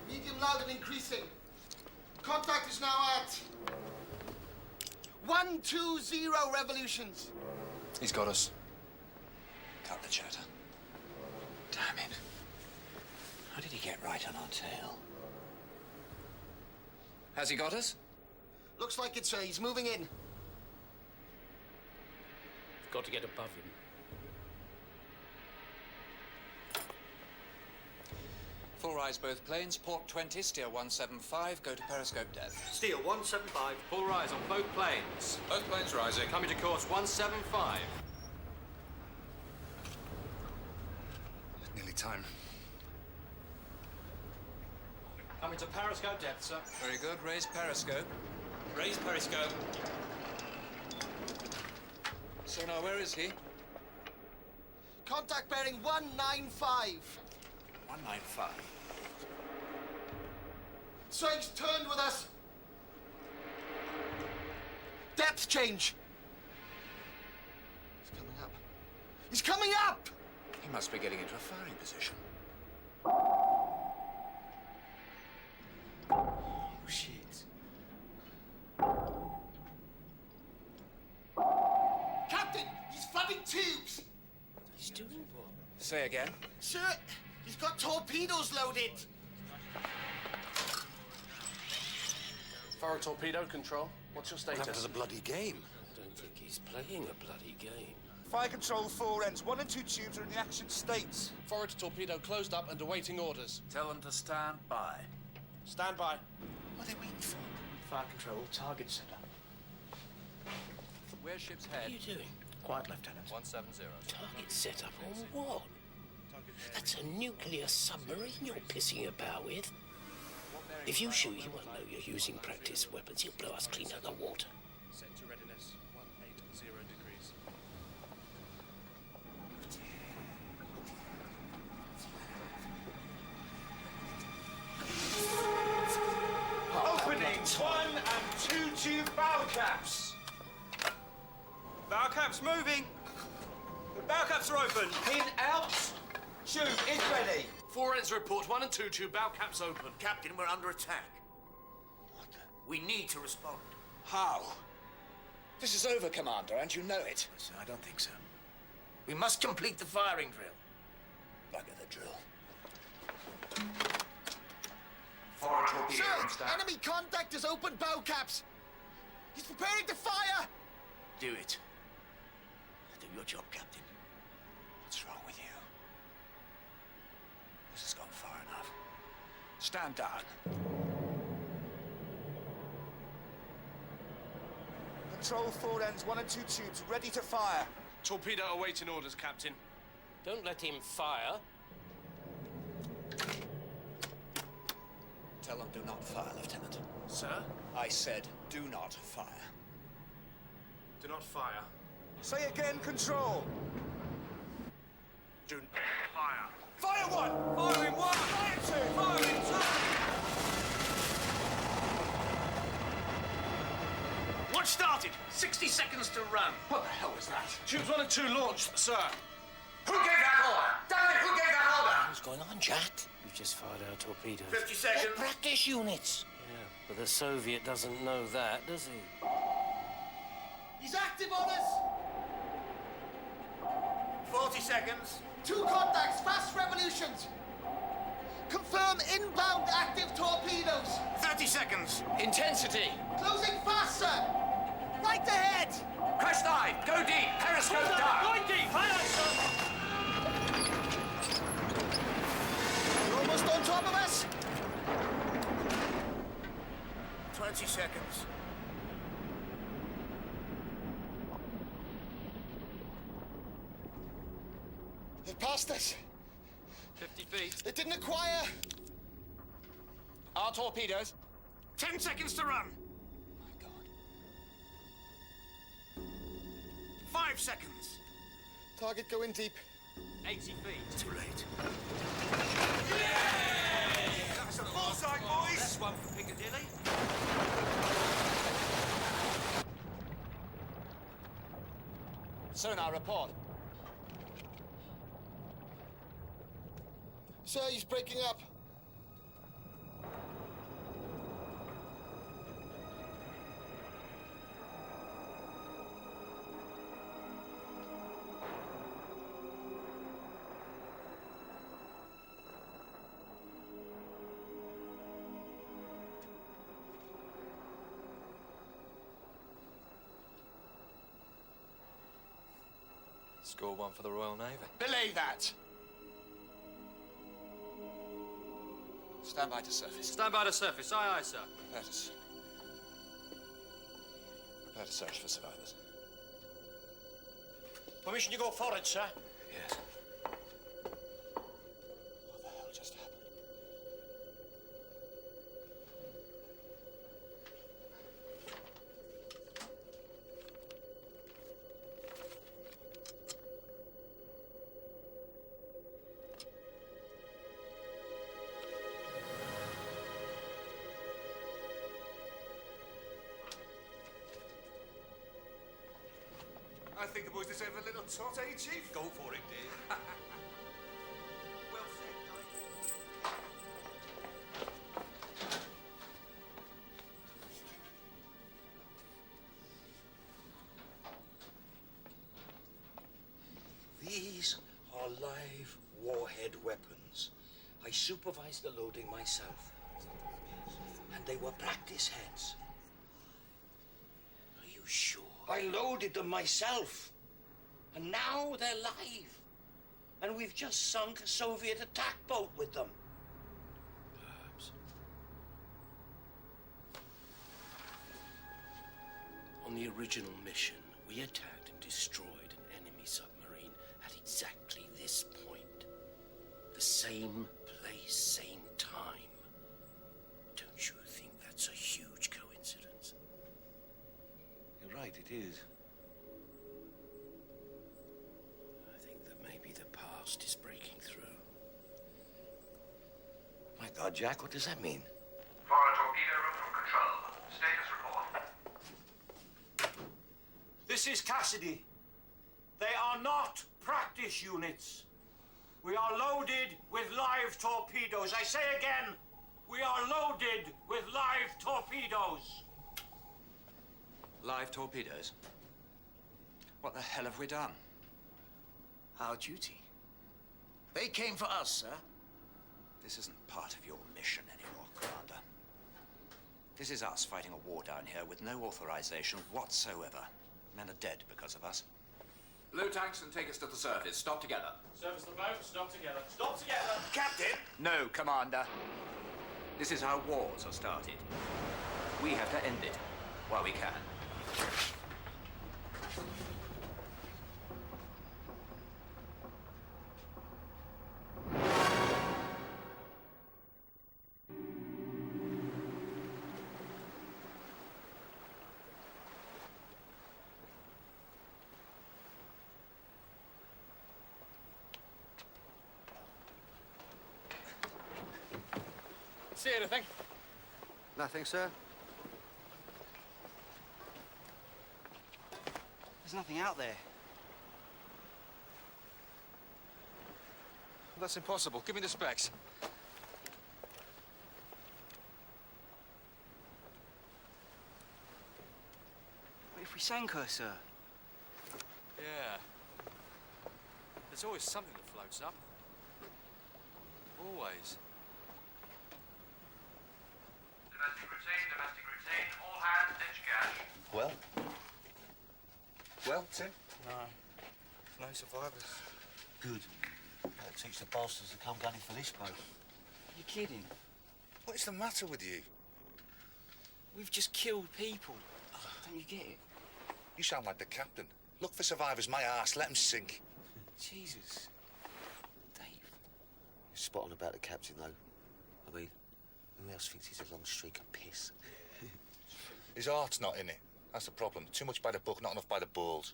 M: Medium loud and increasing. Contact is now at 120 revolutions.
P: He's got us.
J: Cut the chatter. Damn it. How did he get right on our tail?
T: Has he got us?
M: Looks like it, sir. He's moving in.
B: Got to get above him.
T: Full rise both planes, port 20, steer 175, go to periscope depth.
P: Steer 175.
U: Full rise on both planes.
T: Both planes rising.
U: Coming to course 175.
I: Nearly time.
U: Coming to periscope depth, sir.
T: Very good. Raise periscope.
U: Raise periscope.
T: Sonar, where is he?
M: Contact bearing 195.
T: 195.
M: So he's turned with us. Depth change. He's coming up!
T: He must be getting into a firing position.
O: Oh, shit.
M: Captain, he's flooding tubes!
B: He's doing what?
T: Say again?
M: Sir, he's got torpedoes loaded!
D: Forward torpedo, control. What's your status?
O: That was a bloody game.
B: I don't think he's playing a bloody game.
C: Fire control, four ends. 1 and 2 tubes are in the action states.
D: Forward torpedo closed up and awaiting orders.
H: Tell them to stand by.
D: Stand by.
O: What are they waiting for?
F: Fire control, target set up.
T: Where's ship's
B: What are
T: head?
B: you doing?
F: Quiet, Lieutenant.
T: 170.
B: Target set up on what? That's a nuclear submarine you're pissing about with. If you shoot, he won't know you're using practice weapons. He'll blow us clean out of the water.
D: Set to readiness. 180 degrees.
C: Opening 1 and 2 tube bow caps.
G: Bow caps moving. The bow caps are open.
C: Pin out. Tube is ready.
D: Four ends report. 1 and 2 tube bow caps open.
F: Captain, we're under attack. We need to respond.
T: How? This is over, Commander, and you know it.
F: Sir, I don't think so. We must complete the firing drill.
T: Bugger the drill.
H: Forward torpedo
M: Sir,
H: and stand.
M: enemy contact has opened bow caps! He's preparing to fire!
F: Do it. Do your job, Captain.
T: What's wrong with you? This has gone far enough. Stand down.
C: Control, four ends. 1 and 2 tubes ready to fire.
D: Torpedo awaiting orders, Captain.
B: Don't let him fire.
T: Tell them do not fire, Lieutenant.
D: Sir?
T: I said do not fire.
D: Do not fire.
C: Say again, control.
D: Do not fire.
C: Fire 1.
G: Firing 1.
C: Fire 2.
G: Firing 2.
F: Watch started. 60 seconds to run.
C: What the hell was that?
D: Tubes 1 and 2 launched, sir.
H: Who gave that order? Damn it, who gave that order?
B: What's going on, Jack? We've just fired our torpedoes.
F: 50 seconds.
B: They're practice units. Yeah, but the Soviet doesn't know that, does he?
M: He's active on us!
F: 40 seconds.
M: 2 contacts, fast revolutions! Confirm inbound active torpedoes!
F: 30 seconds.
T: Intensity!
M: Closing fast, sir! Right ahead!
H: Crest eye, go deep, periscope down.
D: Going deep. Fire, sir.
M: You're almost on top of us!
F: 20 seconds.
M: They passed us.
T: 50 feet.
M: They didn't acquire.
T: Our torpedoes.
F: 10 seconds to run.
T: My God.
F: 5 seconds.
M: Target going deep.
K: 80 feet.
F: Too late.
C: That's a bullseye, boys.
K: That's one for Piccadilly.
T: Sonar report.
M: Sir, he's breaking up.
T: Score 1 for the Royal Navy.
C: Belay that.
T: Stand by to surface.
K: Stand by to surface. Aye, aye, sir.
T: Prepare to search for survivors.
L: Permission to go forward, sir?
T: Yes. What the hell just happened?
I: think the boys deserve a little tot, eh, Chief?
O: Go for it, Dave.
I: Well said,
O: These are live warhead weapons. I supervised the loading myself. And they were practice heads. Are you sure? I loaded them myself. And now they're live. And we've just sunk a Soviet attack boat with them.
B: Perhaps. On the original mission, we attacked and destroyed an enemy submarine at exactly this point. The same place, same time. Don't you think that's a huge coincidence?
O: You're right, it is.
B: I think that maybe the past is breaking through.
O: My God, Jack, what does that mean?
N: Foreign torpedo route from control. Status report.
E: This is Cassidy. They are not practice units. We are loaded with live torpedoes. I say again, we are loaded with live torpedoes.
T: Live torpedoes? What the hell have we done?
F: Our duty. They came for us, sir.
T: This isn't part of your mission anymore, Commander. This is us fighting a war down here with no authorization whatsoever. Men are dead because of us.
U: Blue tanks and take us to the surface. Stop together.
Q: Service the boat, stop together. Stop together!
T: Captain! No, Commander. This is how wars are started. We have to end it while we can.
D: See anything?
P: Nothing, sir.
R: There's nothing out there.
S: That's impossible. Give me the specs.
R: What if we sank her, sir?
S: Yeah. There's always something that floats up. Always.
N: Domestic routine, all hands ditch gash.
I: Well? Well, Tim?
P: No survivors.
O: Good. That'll teach the bastards to come gunning for this boat.
R: You're kidding.
I: What is the matter with you?
R: We've just killed people. Don't you get it?
I: You sound like the captain. Look for survivors, my arse. Let them sink.
R: Jesus. Dave.
O: You're spot on about the captain, though. I mean, who else thinks he's a long streak of piss?
I: His heart's not in it. That's the problem. Too much by the book, not enough by the balls.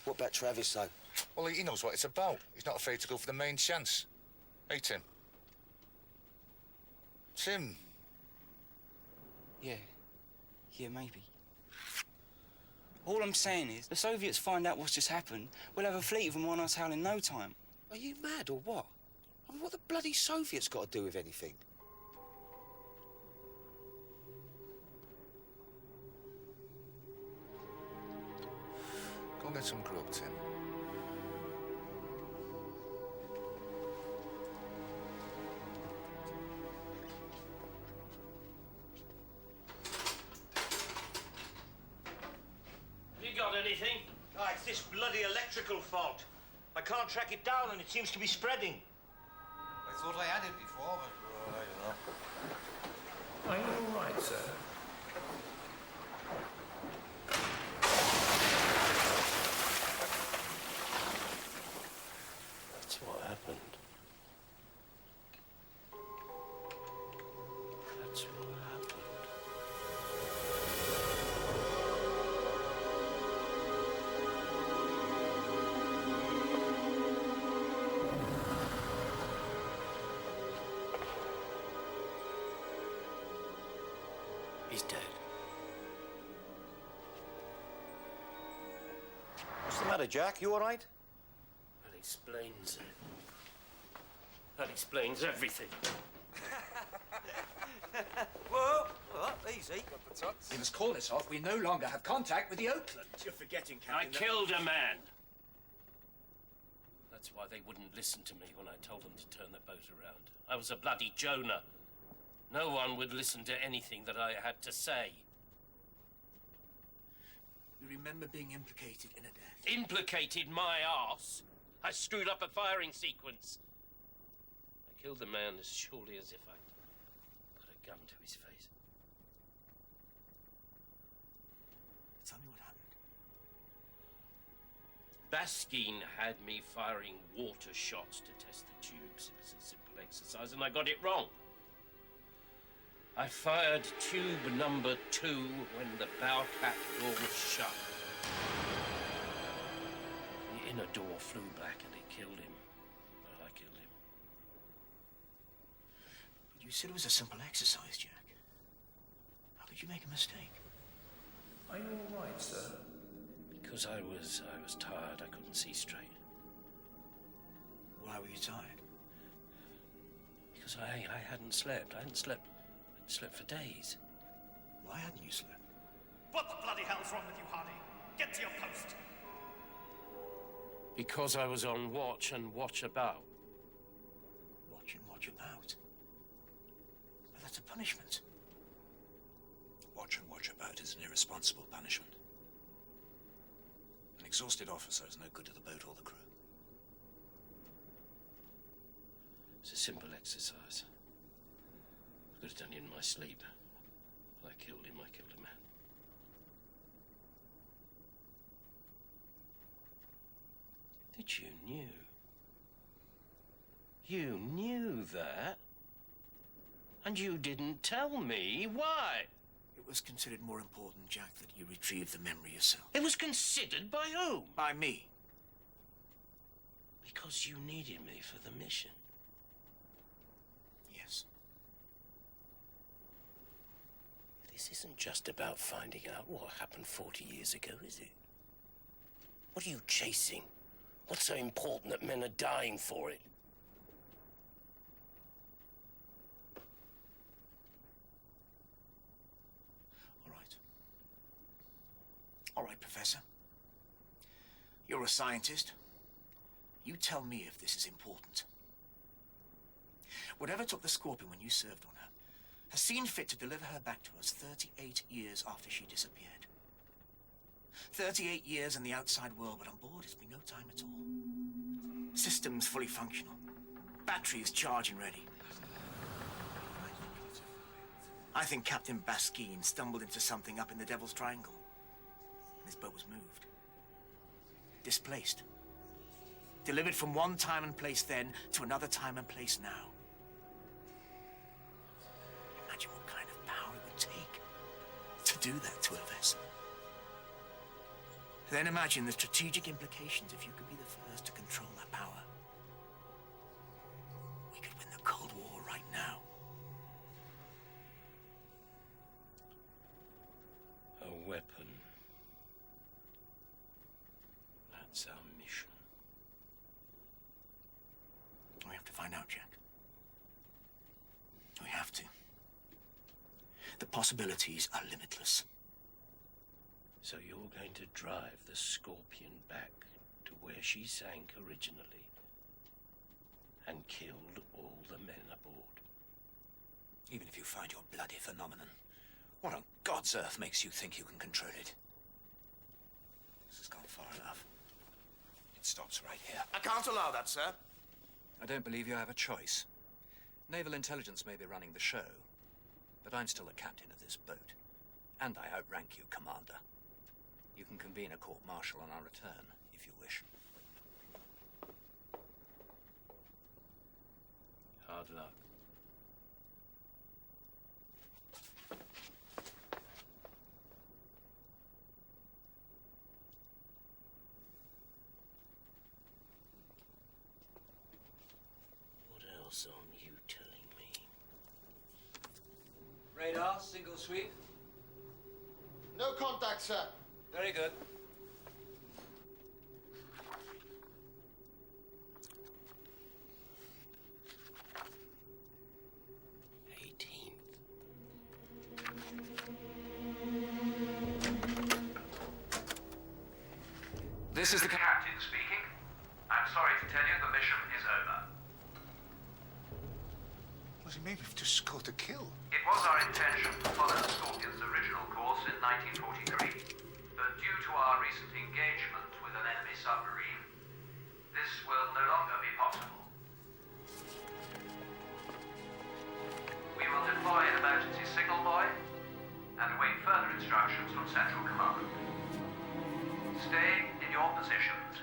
O: What about Travis, though?
I: Well, he knows what it's about. He's not afraid to go for the main chance. Hey, Tim. Tim.
R: Yeah. Yeah, maybe. All I'm saying is, the Soviets find out what's just happened, we'll have a fleet of them on our tail in no time.
O: Are you mad or what? I mean, what the bloody Soviets got to do with anything?
I: Go and get some grub, Tim.
E: You got anything? Ah, it's this bloody electrical fault. I can't track it down and it seems to be spreading.
S: I thought I had it before, but I don't know.
N: Are you all right, sir?
B: That's what happened. That's what happened. He's dead.
F: What's the
O: the matter, Jack? You all right?
B: That explains it. That explains everything.
O: Whoa, easy. Got the tots.
T: You must call this off. We no longer have contact with the Oakland.
P: You're forgetting,
B: I
P: Captain.
B: killed a man. That's why they wouldn't listen to me when I told them to turn the boat around. I was a bloody Jonah. No one would listen to anything that I had to say.
F: You remember being implicated in a death?
B: Implicated my arse. I screwed up a firing sequence. I killed the man as surely as if I put a gun to his face.
F: Tell me what happened.
B: Baskine had me firing water shots to test the tubes. It was a simple exercise, and I got it wrong. I fired tube number 2 when the bow cap door was shut. The inner door flew back and it killed him. Well, I killed him.
F: But you said it was a simple exercise, Jack. How could you make a mistake?
N: Are you all right, sir?
B: Because I was tired. I couldn't see straight.
F: Why were you tired?
B: Because I hadn't slept. I hadn't slept for days.
F: Why hadn't you slept?
Q: What the bloody hell's wrong with you, Hardy? Get to your post.
B: Because I was on watch and watch about.
F: Watch and watch about? Well, that's a punishment.
T: Watch and watch about is an irresponsible punishment. An exhausted officer is no good to the boat or the crew.
B: It's a simple exercise. I could have done it in my sleep. I killed him. I killed a man. That you knew? You knew that? And you didn't tell me. Why?
F: It was considered more important, Jack, that you retrieve the memory yourself.
B: It was considered by whom?
F: By me.
B: Because you needed me for the mission.
F: Yes.
B: This isn't just about finding out what happened 40 years ago, is it? What are you chasing? What's so important that men are dying for it?
F: All right, Professor. You're a scientist. You tell me if this is important. Whatever took the Scorpion when you served on her has seen fit to deliver her back to us 38 years after she disappeared. 38 years in the outside world, but on board it's been no time at all. Systems fully functional. Batteries charged and ready. I think Captain Baskine stumbled into something up in the Devil's Triangle. His boat was moved. Displaced. Delivered from one time and place then to another time and place now. Imagine what kind of power it would take to do that to a vessel. Then imagine the strategic implications if you could be the first to control that power. We could win the Cold War right now.
B: A weapon. That's our mission.
F: We have to find out, Jack. We have to. The possibilities are limitless.
B: So you're going to drive the Scorpion back to where she sank originally and killed all the men aboard.
T: Even if you find your bloody phenomenon, what on God's earth makes you think you can control it? This has gone far enough. It stops right here.
F: I can't allow that, sir.
T: I don't believe you have a choice. Naval intelligence may be running the show, but I'm still the captain of this boat. And I outrank you, Commander. You can convene a court-martial on our return, if you wish.
B: Hard luck. What else aren't you telling me?
U: Radar, single sweep.
M: No contact, sir.
U: Very good.
N: This is the captain speaking. I'm sorry to tell you the mission is over.
I: Was he maybe just scored a kill?
N: It was our intention to follow the Scorpion's original course in 1943, but due to our recent engagement with an enemy submarine, this will no longer be possible. We will deploy an emergency signal buoy and await further instructions from Central Command. Stay in your positions.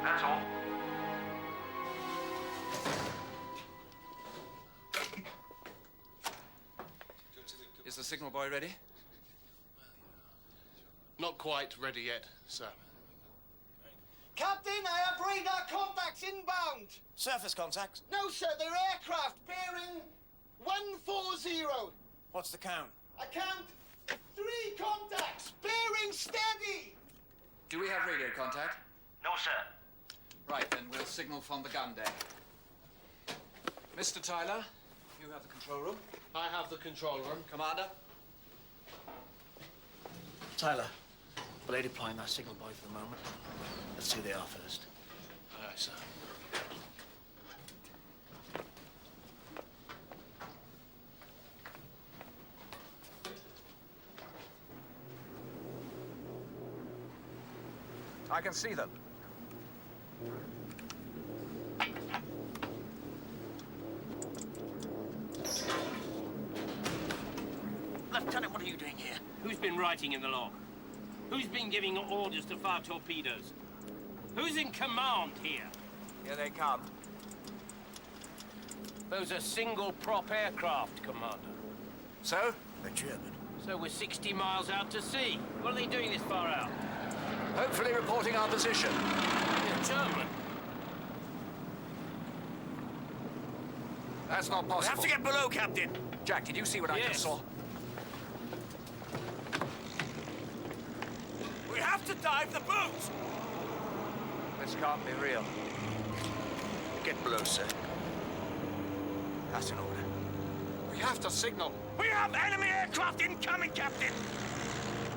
N: That's all.
T: Is the signal buoy ready?
D: Not quite ready yet, sir.
M: Captain, I have radar contacts inbound.
F: Surface contacts?
M: No, sir, they're aircraft bearing 140.
F: What's the count?
M: I count 3 contacts bearing steady.
T: Do we have radio contact?
E: No, sir.
T: Right, then we'll signal from the gun deck. Mr. Tyler, you have the control room.
D: I have the control room.
T: Commander?
F: Tyler, belay deploying that signal buoy for the moment. Let's see who they are first.
D: Aye, sir.
T: I can see them.
F: Lieutenant, what are you doing here?
B: Who's been writing in the log? Who's been giving orders to fire torpedoes? Who's in command here?
F: Here they come.
B: Those are single-prop aircraft, Commander.
F: So? They're German.
B: So we're 60 miles out to sea. What are they doing this far out?
T: Hopefully reporting our position.
B: They're German.
T: That's not possible.
F: We have to get below, Captain.
T: Jack, did you see what I just saw?
F: We have to dive the boat! This can't be real. Get below, sir. That's an order.
D: We have to signal.
F: We have enemy aircraft incoming, Captain!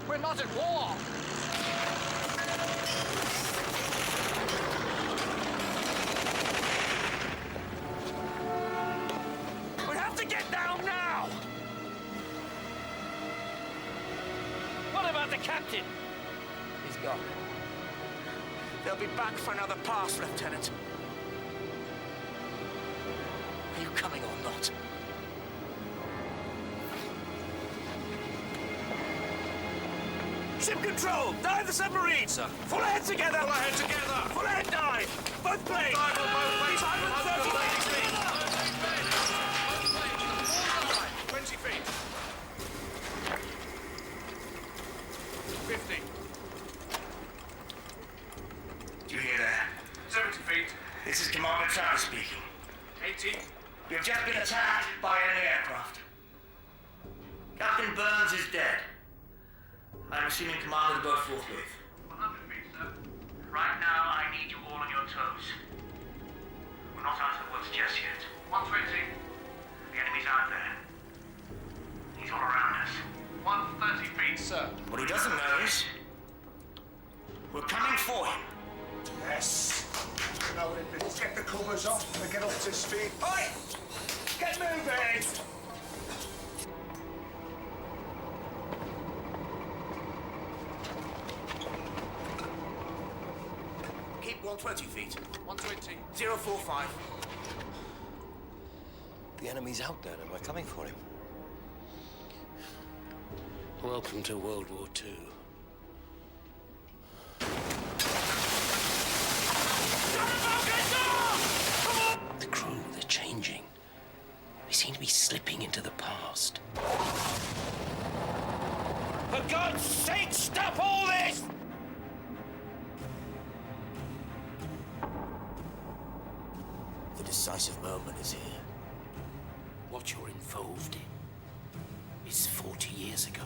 T: We're not at war!
F: We have to get down now!
B: What about the captain?
F: He's gone. They'll be back for another pass, Lieutenant. Are you coming or not? Ship control! Dive the submarine! Sir. Full ahead together! Full ahead together! Full ahead dive! Both planes! Dive on both planes! Dive on 30 feet!
D: 20 feet. 50.
F: Do you hear that?
D: 70 feet.
F: This is Commander Tyler speaking.
D: 80.
F: We've just been attacked by enemy aircraft. Captain Burns is dead. I'm assuming command of the boat forthwith.
N: 100 feet, sir. Right now, I need you all on your toes. We're not out of the woods just yet. 120. The enemy's out there. He's all around us. 130 feet, sir.
F: What he doesn't know is we're coming for him.
I: Yes. Now let's get the covers off and get up to speed.
F: Oi! Get moving! Keep 120 feet.
D: 120.
F: 045.
O: The enemy's out there and we're coming for him. Welcome to World War II. The crew, they're changing. They seem to be slipping into the past.
B: For God's sake, stop all this!
F: The decisive moment is here.
O: What you're involved in is 40 years ago.